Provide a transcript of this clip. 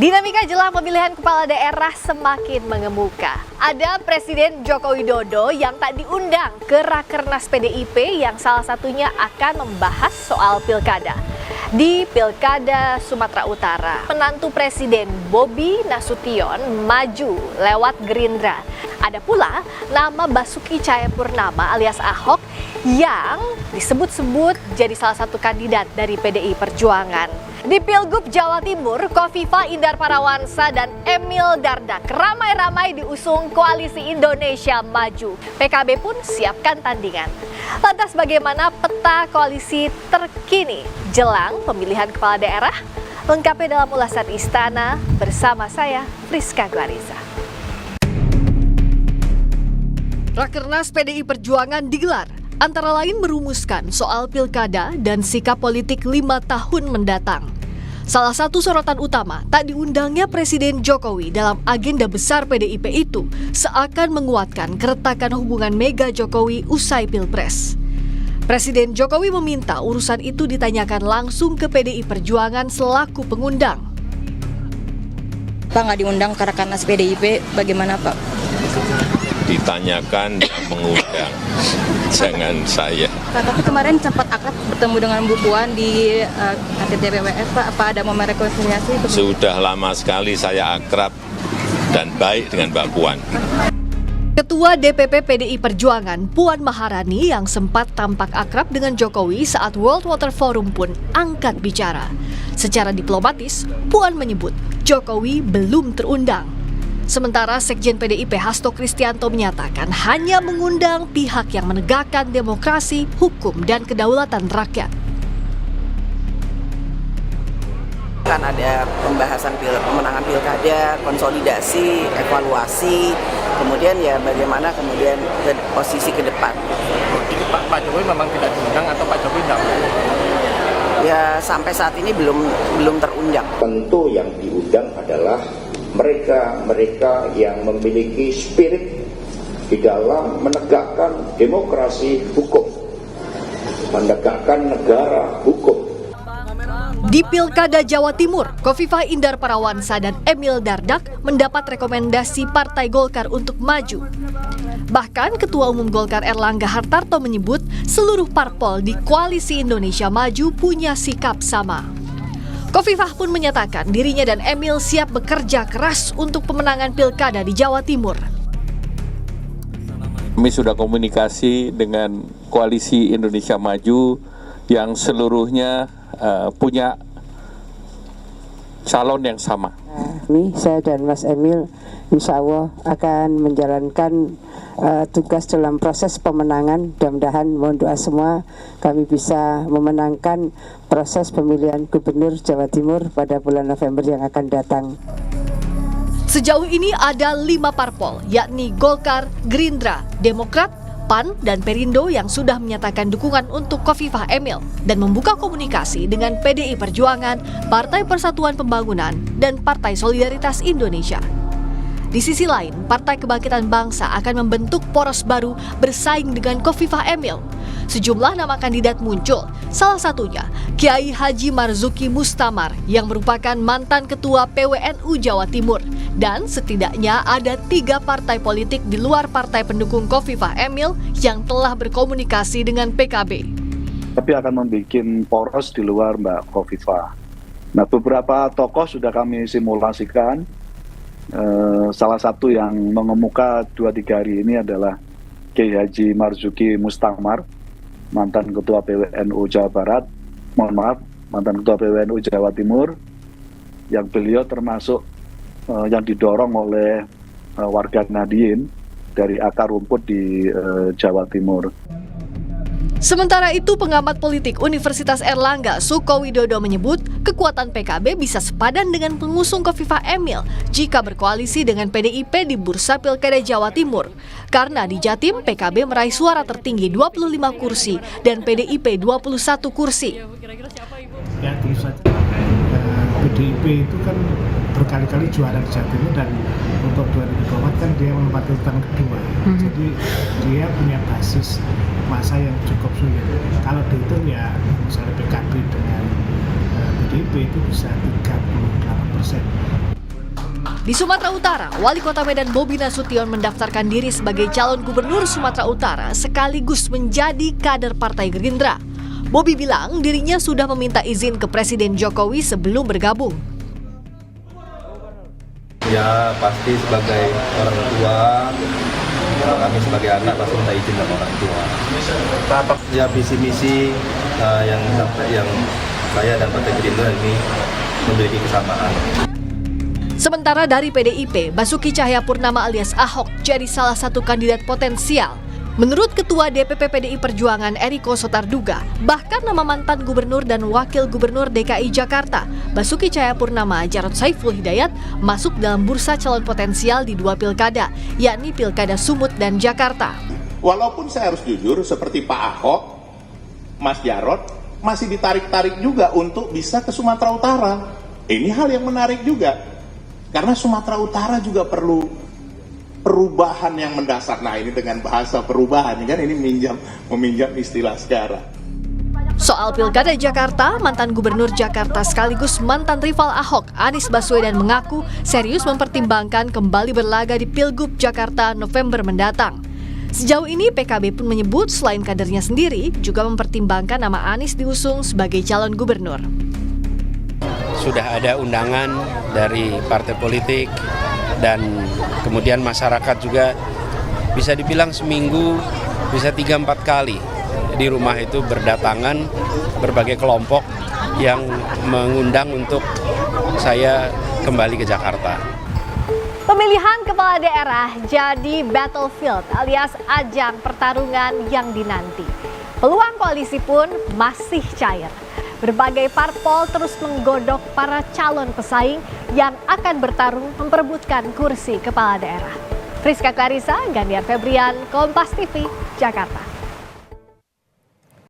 Dinamika jelang pemilihan kepala daerah semakin mengemuka. Ada Presiden Joko Widodo yang tak diundang ke Rakernas PDIP yang salah satunya akan membahas soal pilkada. Di Pilkada Sumatera Utara, menantu Presiden Bobi Nasution maju lewat Gerindra. Ada pula nama Basuki Cahayapurnama alias Ahok yang disebut-sebut jadi salah satu kandidat dari PDI Perjuangan. Di Pilgub Jawa Timur, Kofifa Indar Parawansa dan Emil Dardak ramai-ramai diusung Koalisi Indonesia Maju. PKB pun siapkan tandingan. Lantas bagaimana peta koalisi terkini jelang pemilihan kepala daerah? Lengkapnya dalam ulasan Istana bersama saya, Friska Clarissa. Rakernas PDI Perjuangan digelar, antara lain merumuskan soal pilkada dan sikap politik 5 tahun mendatang. Salah satu sorotan utama tak diundangnya Presiden Jokowi dalam agenda besar PDIP itu seakan menguatkan keretakan hubungan Mega Jokowi usai Pilpres. Presiden Jokowi meminta urusan itu ditanyakan langsung ke PDI Perjuangan selaku pengundang. Pak nggak diundang ke Rakernas PDIP, bagaimana Pak? Ditanyakan yang mengundang, jangan saya. Pak, tapi kemarin sempat akrab bertemu dengan Bu Puan di KTT BWF, Pak. Apa ada momen rekonsiliasi? Sudah lama sekali saya akrab dan baik dengan Mbak Puan. Ketua DPP PDI Perjuangan Puan Maharani yang sempat tampak akrab dengan Jokowi saat World Water Forum pun angkat bicara. Secara diplomatis, Puan menyebut Jokowi belum terundang. Sementara Sekjen PDIP Hasto Kristianto menyatakan hanya mengundang pihak yang menegakkan demokrasi, hukum, dan kedaulatan rakyat. Kan ada pembahasan pemenangan pilkada, konsolidasi, evaluasi, kemudian ya bagaimana kemudian posisi ke depan. Jadi Pak Jokowi memang tidak diundang atau Pak Jokowi tidak? Ya sampai saat ini belum terundang. Tentu yang diundang adalah mereka yang memiliki spirit di dalam menegakkan demokrasi hukum, menegakkan negara hukum. Di Pilkada Jawa Timur, Kofifa Indar Parawansa dan Emil Dardak mendapat rekomendasi Partai Golkar untuk maju. Bahkan Ketua Umum Golkar Erlangga Hartarto menyebut seluruh parpol di Koalisi Indonesia Maju punya sikap sama. Kofifah pun menyatakan dirinya dan Emil siap bekerja keras untuk pemenangan pilkada di Jawa Timur. Kami sudah komunikasi dengan Koalisi Indonesia Maju yang seluruhnya punya calon yang sama. Saya dan Mas Emil insya Allah akan menjalankan tugas dalam proses pemenangan. Mudah-mudahan mohon doa semua kami bisa memenangkan proses pemilihan Gubernur Jawa Timur pada bulan November yang akan datang. Sejauh ini ada 5 parpol, yakni Golkar, Gerindra, Demokrat, PAN, dan Perindo yang sudah menyatakan dukungan untuk Kofifah Emil dan membuka komunikasi dengan PDI Perjuangan, Partai Persatuan Pembangunan, dan Partai Solidaritas Indonesia. Di sisi lain, Partai Kebangkitan Bangsa akan membentuk poros baru bersaing dengan Kofifah Emil. Sejumlah nama kandidat muncul, salah satunya Kiai Haji Marzuki Mustamar yang merupakan mantan Ketua PWNU Jawa Timur. Dan setidaknya ada 3 partai politik di luar partai pendukung Kofifah Emil yang telah berkomunikasi dengan PKB. Tapi akan membuat poros di luar Mbak Kofifah. Nah, beberapa tokoh sudah kami simulasikan. Salah satu yang mengemuka 2-3 hari ini adalah Kiai Haji Marzuki Mustamar, mantan Ketua PWNU Jawa Barat, mantan Ketua PWNU Jawa Timur, yang beliau termasuk yang didorong oleh warga Nahdien dari akar rumput di Jawa Timur. Sementara itu, pengamat politik Universitas Erlangga Sukowidodo menyebut kekuatan PKB bisa sepadan dengan pengusung Kofifah Emil jika berkoalisi dengan PDIP di Bursa Pilkada Jawa Timur. Karena di Jatim, PKB meraih suara tertinggi 25 kursi dan PDIP 21 kursi. Ya, PDIP itu kan berkali-kali juara di Jawa Timur dan untuk 2024 kan dia menempati urutan kedua. Jadi dia punya basis masa yang cukup sulit. Kalau dihitung ya misalnya PKB dengan PDIP itu bisa 38%. Di Sumatera Utara, Wali Kota Medan Bobi Nasution mendaftarkan diri sebagai calon gubernur Sumatera Utara sekaligus menjadi kader Partai Gerindra. Bobi bilang dirinya sudah meminta izin ke Presiden Jokowi sebelum bergabung. Ya pasti sebagai orang tua, kami sebagai anak pasti minta izin sama orang tua. Ya visi-misi yang saya dan Partai Gerindra ini memiliki kesamaan. Sementara dari PDIP, Basuki Cahayapurnama alias Ahok jadi salah satu kandidat potensial. Menurut Ketua DPP PDI Perjuangan Eriko Sotarduga, bahkan nama mantan gubernur dan wakil gubernur DKI Jakarta, Basuki Cahayapurnama Jarod Saiful Hidayat, masuk dalam bursa calon potensial di 2 pilkada, yakni Pilkada Sumut dan Jakarta. Walaupun saya harus jujur, seperti Pak Ahok, Mas Jarod, masih ditarik-tarik juga untuk bisa ke Sumatera Utara. Ini hal yang menarik juga. Karena Sumatera Utara juga perlu perubahan yang mendasar. Nah ini dengan bahasa perubahan, kan ini meminjam istilah sekarang. Soal Pilkada Jakarta, mantan gubernur Jakarta sekaligus mantan rival Ahok, Anies Baswedan mengaku serius mempertimbangkan kembali berlaga di Pilgub Jakarta November mendatang. Sejauh ini PKB pun menyebut selain kadernya sendiri, juga mempertimbangkan nama Anies diusung sebagai calon gubernur. Sudah ada undangan dari partai politik dan kemudian masyarakat juga bisa dibilang seminggu bisa 3-4 kali di rumah itu berdatangan berbagai kelompok yang mengundang untuk saya kembali ke Jakarta. Pemilihan kepala daerah jadi battlefield alias ajang pertarungan yang dinanti. Peluang koalisi pun masih cair. Berbagai parpol terus menggodok para calon pesaing yang akan bertarung memperebutkan kursi kepala daerah. Friska Clarissa, Gandiar Febrian, Kompas TV, Jakarta.